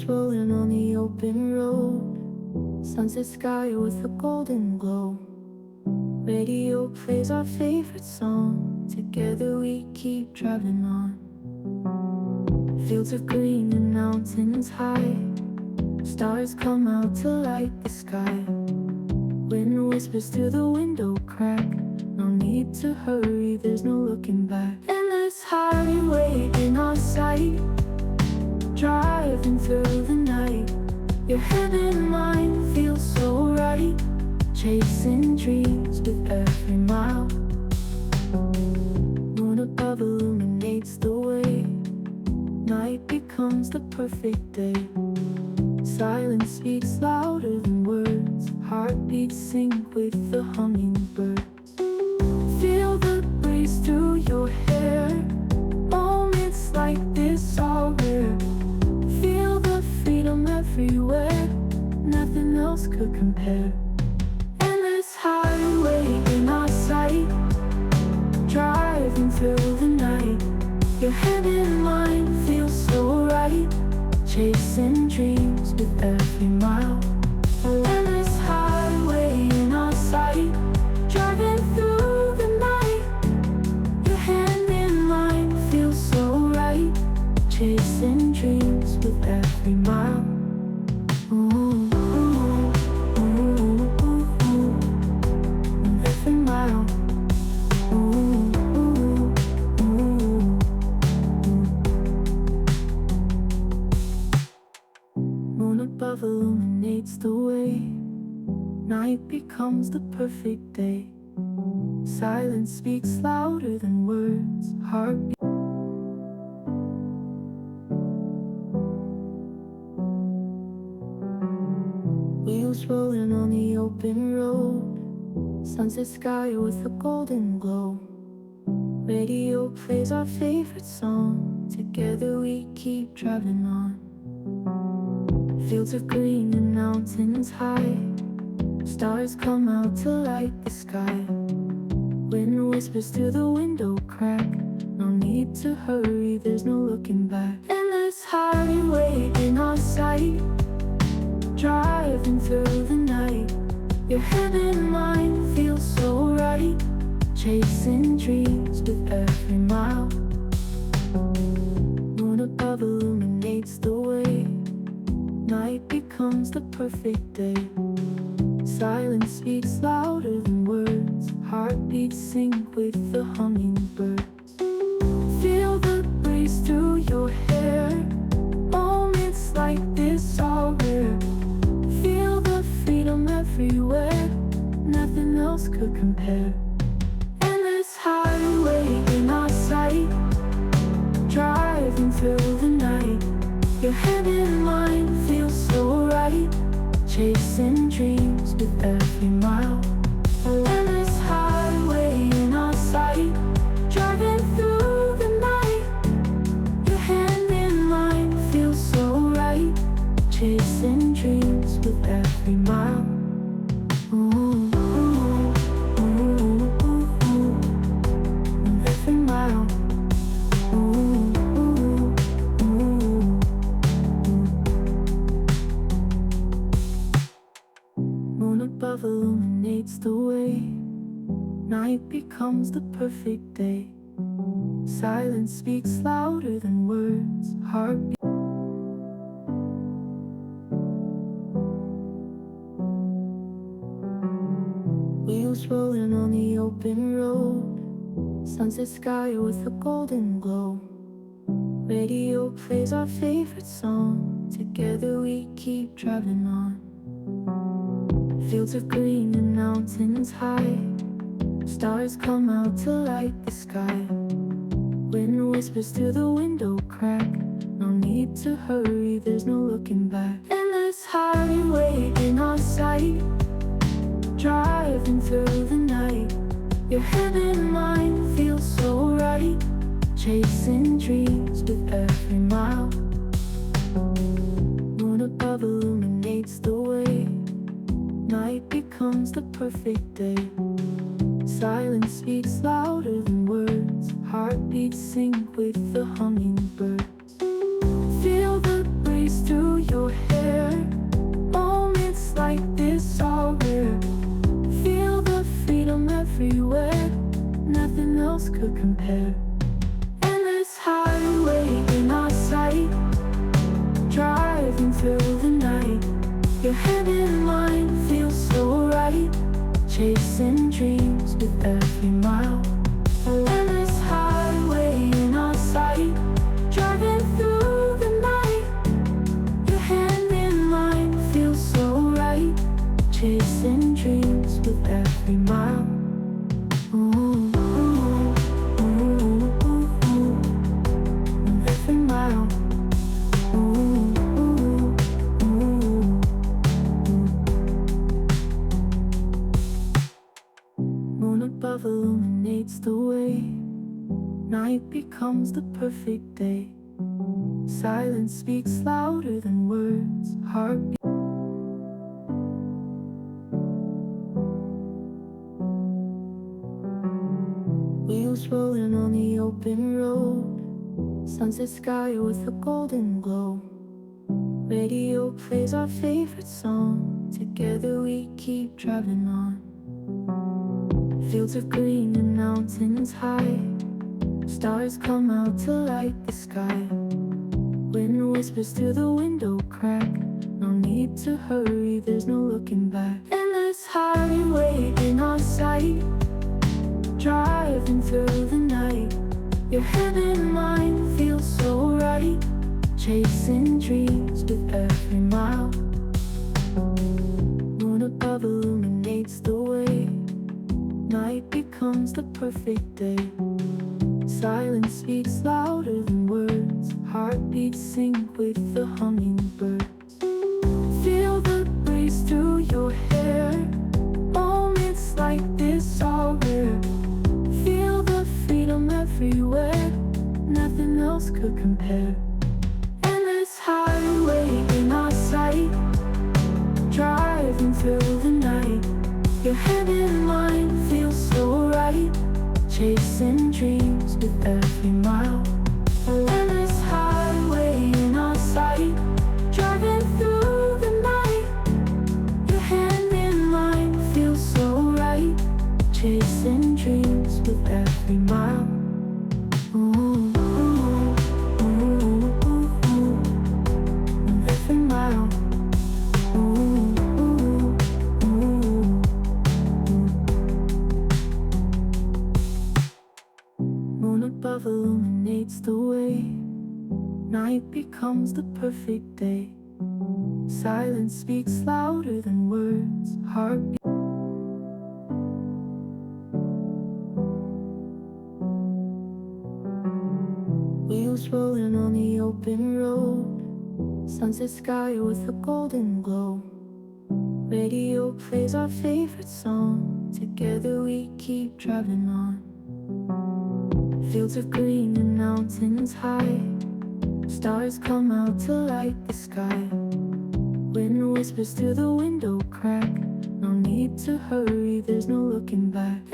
Wheels rolling on the open road, sunset sky with a golden glow. Radio plays our favorite song, together we keep driving on. Fields of green and mountains high, stars come out to light the sky. Wind whispers through the window crack, no need to hurry, there's no looking back. Endless highway in our sight, driving through the night. Your head and mind feel so right, chasing dreams with every mile. Moon above illuminates the way, night becomes the perfect day. Silence speaks louder than words, heartbeats sync with the hummingbirds. Feel the breeze through your hair, moments like this are rare. Feel the freedom everywhere, nothing else could compare. Endless highway in our sight, driving through the night. Your head and mind feel so right, chasing dreams with every mile. Endless highway in our sight, driving through the night. Your hand in mine feels so right, chasing dreams with every mile. Ooh, ooh, ooh, ooh, ooh. Every mile. Ooh, ooh, ooh. Moon above illuminates the way, night becomes the perfect day. Silence speaks louder than words, heartbeat. Wheels rolling on the open road, sunset sky with a golden glow. Radio plays our favorite song, together we keep driving on. Fields of green and mountains high, stars come out to light the sky. Wind whispers through the window crack, no need to hurry, there's no looking back. Endless highway in our sight, driving through the night. Your head and mind feel so right, chasing dreams with every mile. Moon above illuminates the way, night becomes the perfect day. Silence speaks louder than words, heartbeats sync with the hummingbirds. Feel the breeze through your hair, moments like this are rare. Feel the freedom everywhere, nothing else could compare. Endless highway in our sight, driving through the night. Your head and mind feel so right, chasing dreams with every mile. Endless highway in our sight, driving through the night. Your hand in mine feels so right, chasing dreams with every mile. Ooh, ooh, ooh, ooh, ooh. Every mile. Ooh, ooh, ooh. Moon above illuminates the way, night becomes the perfect day. Silence speaks louder than words, heartbeat. Wheels rolling on the open road, sunset sky with a golden glow. Radio plays our favorite song, together we keep driving on. Fields of green and mountains high, stars come out to light the sky. Wind whispers through the window crack, no need to hurry, there's no looking back. Endless highway in our sight, driving through the night. Your head and mind feel so right, chasing dreams with every mile. Moon above illuminates the way, night becomes the perfect day. Silence speaks louder than words, heartbeats sync with the hummingbirds. Feel the breeze breeze through your hair. Moments like this are rare. Feel the freedom everywhere. Nothing else could compare. Endless highway in our sight, driving through the night. Your hand in mine feels so right, chasing dreams with every mile. Endless highway in our sight, driving through the night. Your hand in mine feels so right, chasing dreams with every mile. Ooh, ooh, ooh, ooh, ooh, with every mile. Ooh, ooh, ooh. Moon above illuminates the way. Night becomes the perfect day. Silence speaks louder than words. Heartbeat. Wheels rolling on the open road. Sunset sky with a golden glow. Radio plays our favorite song. Together we keep driving on. Fields of green and mountains high. Stars come out to light the sky. Wind whispers through the window crack. No need to hurry, there's no looking back. Endless highway in our sight, driving through the night. Your hand in mine feels so right, chasing dreams with every mile. Moon above illuminates the way. Night becomes the perfect day. Silence speaks louder than words. Heartbeats sync with the hummingbirds. Feel the breeze through your hair. Moments like this are rare. Feel the freedom everywhere. Nothing else could compare. Endless highway in our sight, driving through the night. Your hand in mine feels so right, chasing dreams with every mile. Endless highway in our sight, driving through the night. Your hand in mine feels so right, chasing dreams with every mile. Ooh, ooh, ooh, ooh, ooh, with every mile. Ooh, ooh, ooh. Moon above illuminates the way. Night becomes the perfect day. Silence speaks louder than words. Heartbeat. Wheels rolling on the open road. Sunset sky with a golden glow. Radio plays our favorite song. Together we keep driving on. Fields of green and mountains high. Stars come out to light the sky. Wind whispers through the window crack. No need to hurry, there's no looking back.